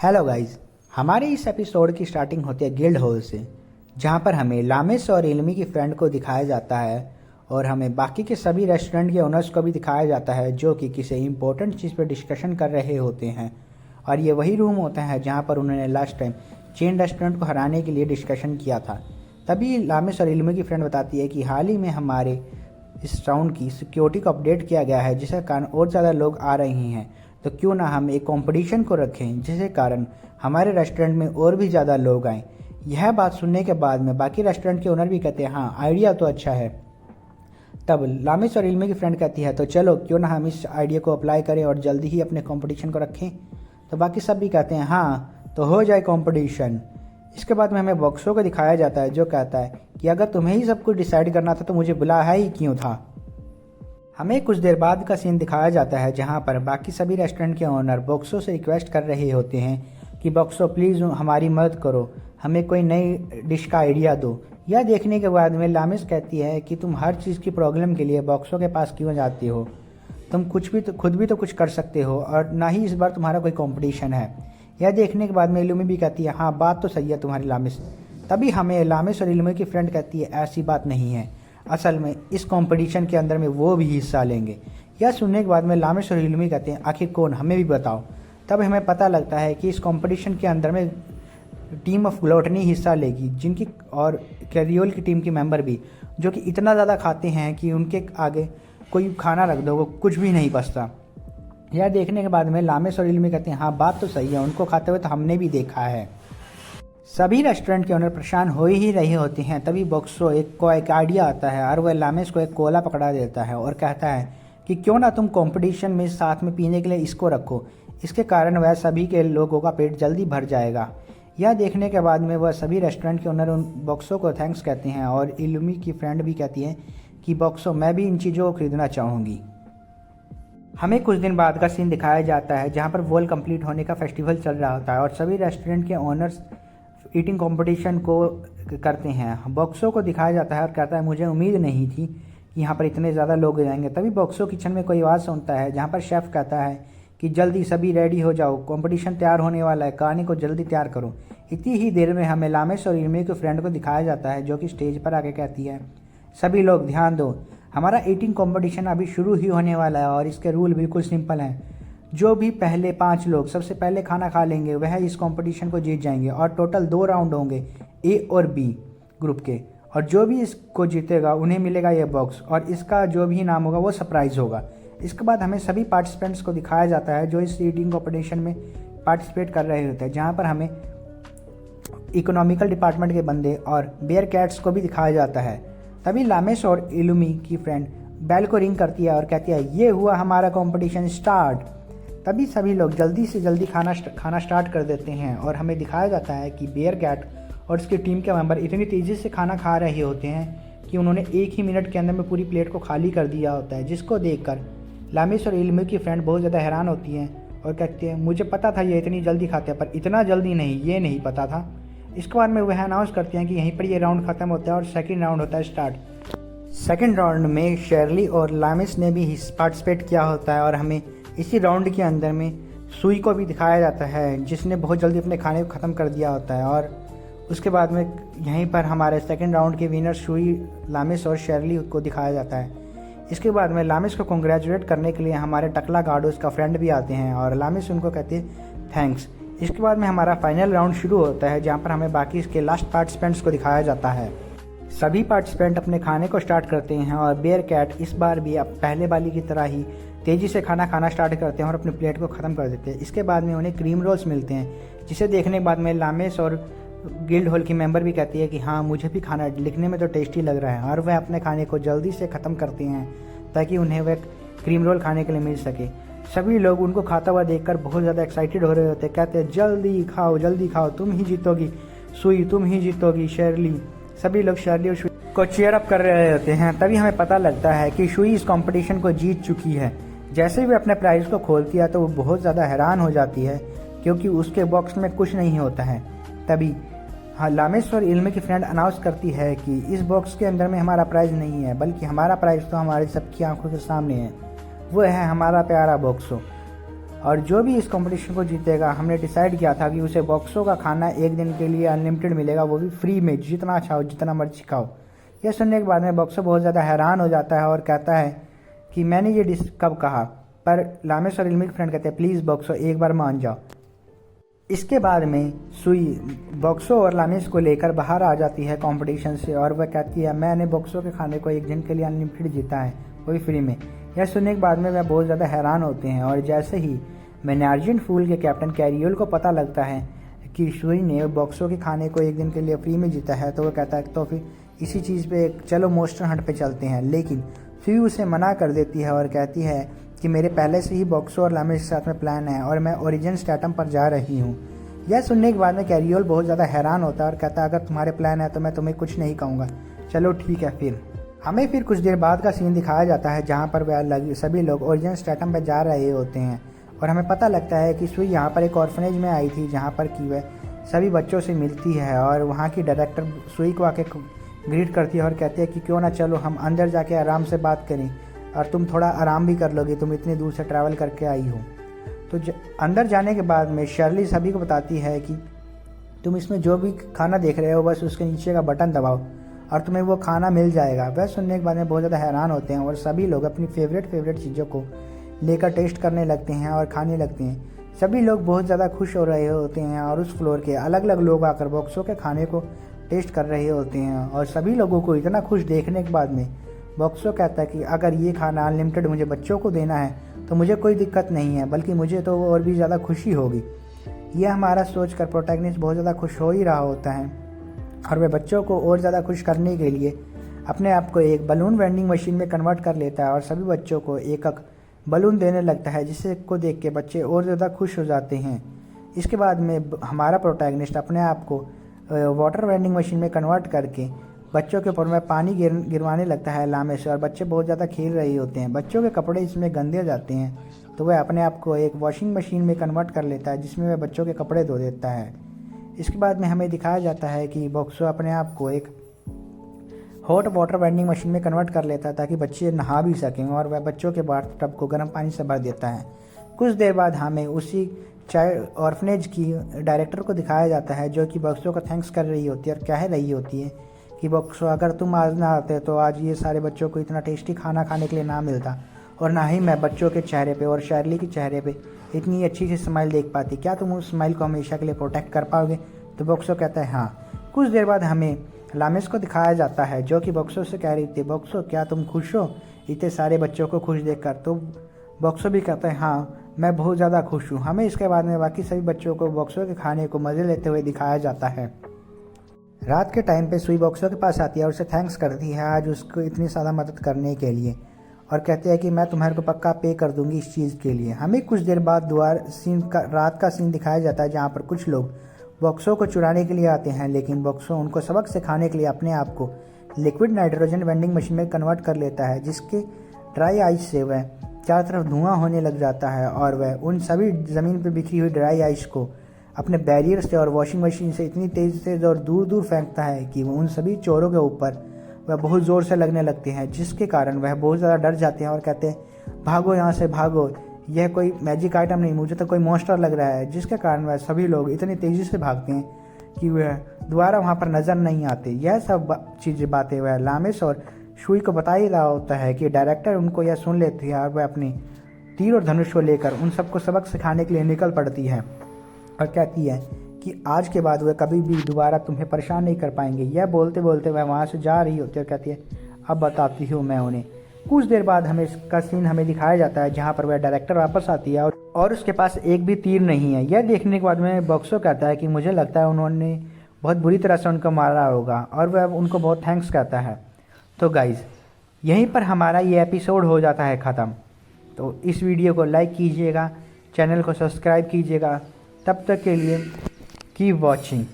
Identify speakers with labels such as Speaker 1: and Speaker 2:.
Speaker 1: Hello guys, हमारे इस episode की स्टार्टिंग होती है गिल्ड हॉल से, जहां पर हमें लामिस और इल्मी की फ्रेंड को दिखाया जाता है और हमें बाकी के सभी रेस्टोरेंट के ओनर्स को भी दिखाया जाता है जो कि किसी इंपॉर्टेंट चीज़ पर डिस्कशन कर रहे होते हैं। और ये वही रूम होता है जहां पर उन्होंने लास्ट टाइम चेन रेस्टोरेंट को हराने के लिए डिस्कशन किया था। तभी लामिस और इल्मी की फ्रेंड बताती है कि हाल ही में हमारे इस राउंड की सिक्योरिटी को अपडेट किया गया है, जिसके कारण और ज़्यादा लोग आ रहे हैं। तो क्यों ना हम एक कंपटीशन को रखें जिसके कारण हमारे रेस्टोरेंट में और भी ज़्यादा लोग आएँ। यह बात सुनने के बाद में बाकी रेस्टोरेंट के ओनर भी कहते हैं हाँ, आइडिया तो अच्छा है। तब लामिस और इल्मी की फ्रेंड कहती है तो चलो क्यों ना हम इस आइडिया को अप्लाई करें और जल्दी ही अपने कंपटीशन को रखें। तो बाकी सब भी कहते हैं हाँ, तो हो जाए कंपटीशन। इसके बाद में हमें बॉक्सों को दिखाया जाता है जो कहता है कि अगर तुम्हें ही सब कुछ डिसाइड करना था तो मुझे बुलाया ही क्यों था। हमें कुछ देर बाद का सीन दिखाया जाता है जहां पर बाकी सभी रेस्टोरेंट के ओनर बॉक्सो से रिक्वेस्ट कर रहे होते हैं कि बॉक्सो प्लीज़ हमारी मदद करो, हमें कोई नई डिश का आइडिया दो। यह देखने के बाद में लामिस कहती है कि तुम हर चीज़ की प्रॉब्लम के लिए बॉक्सो के पास क्यों जाती हो, तुम खुद भी तो कुछ कर सकते हो और ना ही इस बार तुम्हारा कोई कंपटीशन है। यह देखने के बाद में इल्मी भी कहती है हाँ, बात तो सही है तुम्हारी लामिस। तभी हमें लामिस और इल्मी की फ्रेंड कहती है ऐसी बात नहीं है, असल में इस कंपटीशन के अंदर में वो भी हिस्सा लेंगे। यह सुनने के बाद में लामिस और इल्मी कहते हैं आखिर कौन, हमें भी बताओ। तब हमें पता लगता है कि इस कंपटीशन के अंदर में टीम ऑफ ग्लूटनी हिस्सा लेगी, जिनकी और कैरियोल की टीम के मेंबर भी, जो कि इतना ज़्यादा खाते हैं कि उनके आगे कोई खाना रख दो वो कुछ भी नहीं बचता। यह देखने के बाद में लामिस और इल्मी कहते हैं हाँ, बात तो सही है, उनको खाते हुए तो हमने भी देखा है। सभी रेस्टोरेंट के ओनर परेशान हो ही रहे होते हैं। तभी बॉक्सो एक आइडिया आता है और वह लामिस को एक कोला पकड़ा देता है और कहता है कि क्यों ना तुम कंपटीशन में साथ में पीने के लिए इसको रखो, इसके कारण वह सभी के लोगों का पेट जल्दी भर जाएगा। यह देखने के बाद में वह सभी रेस्टोरेंट के ओनर उन बॉक्सो को थैंक्स कहते हैं और इल्मी की फ्रेंड भी कहती है कि बॉक्सो, मैं भी इन चीज़ों को खरीदना चाहूँगी। हमें कुछ दिन बाद का सीन दिखाया जाता है जहाँ पर वॉल कंप्लीट होने का फेस्टिवल चल रहा होता है और सभी रेस्टोरेंट के ओनर्स ईटिंग कंपटीशन को करते हैं। बॉक्सो को दिखाया जाता है और कहता है मुझे उम्मीद नहीं थी कि यहाँ पर इतने ज़्यादा लोग जाएंगे। तभी बॉक्सो किचन में कोई आवाज़ सुनता है जहाँ पर शेफ़ कहता है कि जल्दी सभी रेडी हो जाओ, कंपटीशन तैयार होने वाला है, कहानी को जल्दी तैयार करो। इतनी ही देर में हमें लामिस और इल्मी के फ्रेंड को दिखाया जाता है जो कि स्टेज पर आके कहती है सभी लोग ध्यान दो, हमारा ईटिंग कंपटीशन अभी शुरू ही होने वाला है और इसके रूल बिल्कुल सिंपल हैं। जो भी पहले 5 लोग सबसे पहले खाना खा लेंगे वह इस कंपटीशन को जीत जाएंगे और टोटल 2 राउंड होंगे ए और बी ग्रुप के, और जो भी इसको जीतेगा उन्हें मिलेगा ये बॉक्स और इसका जो भी इनाम होगा वो सरप्राइज होगा। इसके बाद हमें सभी पार्टिसिपेंट्स को दिखाया जाता है जो इस ईटिंग कंपटीशन में पार्टिसिपेट कर रहे होते हैं, जहाँ पर हमें इकोनॉमिकल डिपार्टमेंट के बंदे और बेयर कैट्स को भी दिखाया जाता है। तभी लामिस और इल्मी की फ्रेंड बेल को रिंग करती है और कहती है ये हुआ हमारा कंपटीशन स्टार्ट। तभी सभी लोग जल्दी से जल्दी खाना स्टार्ट कर देते हैं और हमें दिखाया जाता है कि बेयर कैट और उसकी टीम के मेंबर इतनी तेज़ी से खाना खा रहे होते हैं कि उन्होंने 1 ही मिनट के अंदर में पूरी प्लेट को खाली कर दिया होता है, जिसको देखकर लामिस और इल्मी की फ्रेंड बहुत ज़्यादा हैरान होती हैं और कहती है मुझे पता था ये इतनी जल्दी खाते हैं पर इतना जल्दी नहीं, ये नहीं पता था। इसके बाद में वह अनाउंस करती हैं कि यहीं पर ये राउंड ख़त्म होता है और सेकंड राउंड होता है स्टार्ट। सेकंड राउंड में शेरली और लामिस ने भी पार्टिसिपेट किया होता है और हमें इसी राउंड के अंदर में सुई को भी दिखाया जाता है जिसने बहुत जल्दी अपने खाने को ख़त्म कर दिया होता है। और उसके बाद में यहीं पर हमारे सेकंड राउंड के विनर सुई, लामिस और शेरली को दिखाया जाता है। इसके बाद में लामिस को कॉन्ग्रेचुलेट करने के लिए हमारे टकला गार्डोस का फ्रेंड भी आते हैं और लामिस उनको कहते हैं थैंक्स। इसके बाद में हमारा फाइनल राउंड शुरू होता है जहाँ पर हमें बाकी इसके लास्ट पार्टिसिपेंट्स को दिखाया जाता है। सभी पार्टिसिपेंट अपने खाने को स्टार्ट करते हैं और बेयर कैट इस बार भी अब पहले वाली की तरह ही तेज़ी से खाना स्टार्ट करते हैं और अपनी प्लेट को ख़त्म कर देते हैं। इसके बाद में उन्हें क्रीम रोल्स मिलते हैं जिसे देखने के बाद में लामिस और गिल्ड हॉल की मेंबर भी कहती है कि हाँ, मुझे भी खाना दिखने में तो टेस्टी लग रहा है, और वह अपने खाने को जल्दी से ख़त्म करते हैं ताकि उन्हें वह क्रीम रोल खाने के लिए मिल सके। सभी लोग उनको खाता हुआ देखकर बहुत ज़्यादा एक्साइटेड हो रहे होते हैं, कहते हैं जल्दी खाओ, तुम ही जीतोगी सुई, तुम ही जीतोगी शेरली। सभी लोग शेरली और सुई को चीयर अप कर रहे होते हैं। तभी हमें पता लगता है कि सुई इस कंपटीशन को जीत चुकी है। जैसे भी अपने प्राइज़ को खोलती है तो वो बहुत ज़्यादा हैरान हो जाती है क्योंकि उसके बॉक्स में कुछ नहीं होता है। तभी लामिस और इल्मी की फ्रेंड अनाउंस करती है कि इस बॉक्स के अंदर में हमारा प्राइज़ नहीं है, बल्कि हमारा प्राइज़ तो हमारी सबकी आंखों के सामने है, वो है हमारा प्यारा बॉक्सो। और जो भी इस कंपटीशन को जीतेगा हमने डिसाइड किया था कि उसे बॉक्सो का खाना एक दिन के लिए अनलिमिटेड मिलेगा, वो भी फ्री में, जितना चाहो जितना मर्जी खाओ। यह सुनने के बाद में बॉक्सो बहुत ज़्यादा हैरान हो जाता है और कहता है कि मैंने ये डिश कब कहा, पर लामेस और इल्मी के फ्रेंड कहते हैं प्लीज़ बॉक्सो एक बार मान जाओ। इसके बाद में सुई बॉक्सो और लामेस को लेकर बाहर आ जाती है कंपटीशन से और वह कहती है मैंने बॉक्सो के खाने को एक दिन के लिए अनलिमिटेड जीता है, वो भी फ्री में। यह सुनने के बाद में वह बहुत ज़्यादा हैरान होते हैं और जैसे ही मैनार्जिन फूल के कैप्टन कैरियोल को पता लगता है कि सुई ने बॉक्सो के खाने को एक दिन के लिए फ्री में जीता है, तो वह कहता है तो फिर इसी चीज़ पे चलो मोस्टर हंट पे चलते हैं। लेकिन सुई उसे मना कर देती है और कहती है कि मेरे पहले से ही बॉक्सो और लामेस के साथ में प्लान है और मैं ओरिजिन स्टैटम पर जा रही हूँ। यह सुनने के बाद में कैरियोल बहुत ज़्यादा हैरान होता है और कहता है अगर तुम्हारे प्लान है तो मैं तुम्हें कुछ नहीं कहूँगा, चलो ठीक है। फिर हमें फिर कुछ देर बाद का सीन दिखाया जाता है जहाँ पर वह सभी लोग ओरिजिन स्टैटम पर जा रहे होते हैं और हमें पता लगता है कि सुई यहाँ पर एक ऑर्फनेज में आई थी जहाँ पर कि वह सभी बच्चों से मिलती है और वहाँ की डायरेक्टर सुई को आके ग्रीट करती है और कहती है कि क्यों ना चलो हम अंदर जाके आराम से बात करें और तुम थोड़ा आराम भी कर लोगे, तुम इतनी दूर से ट्रैवल करके आई हो। तो अंदर जाने के बाद में शर्ली सभी को बताती है कि तुम इसमें जो भी खाना देख रहे हो बस उसके नीचे का बटन दबाओ और तुम्हें वो खाना मिल जाएगा। वह सुनने के बाद में बहुत ज़्यादा हैरान होते हैं और सभी लोग अपनी फेवरेट चीज़ों को लेकर टेस्ट करने लगते हैं और खाने लगते हैं। सभी लोग बहुत ज़्यादा खुश हो रहे होते हैं और उस फ्लोर के अलग अलग लोग आकर बॉक्सों के खाने को टेस्ट कर रहे होते हैं और सभी लोगों को इतना खुश देखने के बाद में बॉक्सो कहता है कि अगर ये खाना अनलिमिटेड मुझे बच्चों को देना है तो मुझे कोई दिक्कत नहीं है, बल्कि मुझे तो और भी ज़्यादा खुशी होगी। यह हमारा सोच कर प्रोटैगनिस्ट बहुत ज़्यादा खुश हो ही रहा होता है और वह बच्चों को और ज़्यादा खुश करने के लिए अपने आप को एक बलून वेंडिंग मशीन में कन्वर्ट कर लेता है और सभी बच्चों को एक एक बलून देने लगता है, जिससे को देख के बच्चे और ज़्यादा खुश हो जाते हैं। इसके बाद में हमारा प्रोटैगनिस्ट अपने आप को वाटर वेंडिंग मशीन में कन्वर्ट करके बच्चों के ऊपर में पानी गिरवाने लगता है लामे से और बच्चे बहुत ज़्यादा खेल रहे होते हैं। बच्चों के कपड़े इसमें गंदे हो जाते हैं तो वह अपने आप को एक वॉशिंग मशीन में कन्वर्ट कर लेता है जिसमें वह बच्चों के कपड़े धो देता है। इसके बाद में हमें दिखाया जाता है कि बॉक्सो अपने आप को एक हॉट वाटर वेंडिंग मशीन में कन्वर्ट कर लेता है ताकि बच्चे नहा भी सकें और वह बच्चों के बाथ टब को गर्म पानी से भर देता है। कुछ देर बाद हमें उसी चाइल्ड ऑर्फनेज की डायरेक्टर को दिखाया जाता है जो कि बॉक्सो को थैंक्स कर रही होती है और कह रही होती है कि बॉक्सो अगर तुम आज ना आते तो आज ये सारे बच्चों को इतना टेस्टी खाना खाने के लिए ना मिलता और ना ही मैं बच्चों के चेहरे पे और शर्ली के चेहरे पे इतनी अच्छी सी स्माइल देख पाती। क्या तुम उस स्माइल को हमेशा के लिए प्रोटेक्ट कर पाओगे? तो बॉक्सो कहता है हाँ। कुछ देर बाद हमें लामेस को दिखाया जाता है जो कि बॉक्सो से कह रही थी बॉक्सो क्या तुम खुश हो इतने सारे बच्चों को खुश देखकर? तो बॉक्सो भी कहता है हाँ मैं बहुत ज़्यादा खुश हूँ। हमें इसके बाद में बाकी सभी बच्चों को बॉक्सो के खाने को मज़े लेते हुए दिखाया जाता है। रात के टाइम पे सुई बॉक्सो के पास आती है और उसे थैंक्स करती है आज उसको इतनी ज़्यादा मदद करने के लिए और कहते हैं कि मैं तुम्हारे को पक्का पे कर दूंगी इस चीज़ के लिए। हमें कुछ देर बाद रात का सीन दिखाया जाता है जहाँ पर कुछ लोग बॉक्सो को चुराने के लिए आते हैं, लेकिन बॉक्सो उनको सबक सिखाने के लिए अपने आप को लिक्विड नाइट्रोजन वेंडिंग मशीन में कन्वर्ट कर लेता है जिसके ड्राई आइस से वह चारों तरफ धुआं होने लग जाता है और वह उन सभी ज़मीन पर बिखरी हुई ड्राई आइस को अपने बैरियर से और वॉशिंग मशीन से इतनी तेज़ी से और दूर दूर फेंकता है कि उन सभी चोरों के ऊपर वह बहुत ज़ोर से लगने लगते हैं, जिसके कारण वह बहुत ज़्यादा डर जाते हैं और कहते हैं भागो यहाँ से भागो, यह कोई मैजिक आइटम नहीं, मुझे तो कोई मॉन्स्टर लग रहा है। जिसके कारण वह सभी लोग इतनी तेज़ी से भागते हैं कि वह दोबारा वहाँ पर नज़र नहीं आते। यह सब चीज़ें बातें वह लामेस और सुई को बता ही रहा होता है कि डायरेक्टर उनको यह सुन लेती है और वह अपनी तीर और धनुष को लेकर उन सबको सबक सिखाने के लिए निकल पड़ती है और कहती है कि आज के बाद वह कभी भी दोबारा तुम्हें परेशान नहीं कर पाएंगे। यह बोलते बोलते वह वहाँ से जा रही होती है और कहती है अब बताती हूँ मैं उन्हें। कुछ देर बाद हमें इसका सीन हमें दिखाया जाता है जहाँ पर वह डायरेक्टर वापस आती है और उसके पास एक भी तीर नहीं है। यह देखने के बाद में बॉक्सो कहता है कि मुझे लगता है उन्होंने बहुत बुरी तरह से उनको मारा होगा और वह उनको बहुत थैंक्स कहता है। तो गाइज़ यहीं पर हमारा ये एपिसोड हो जाता है ख़त्म। तो इस वीडियो को लाइक कीजिएगा, चैनल को सब्सक्राइब कीजिएगा। तब तक के लिए कीप वॉचिंग।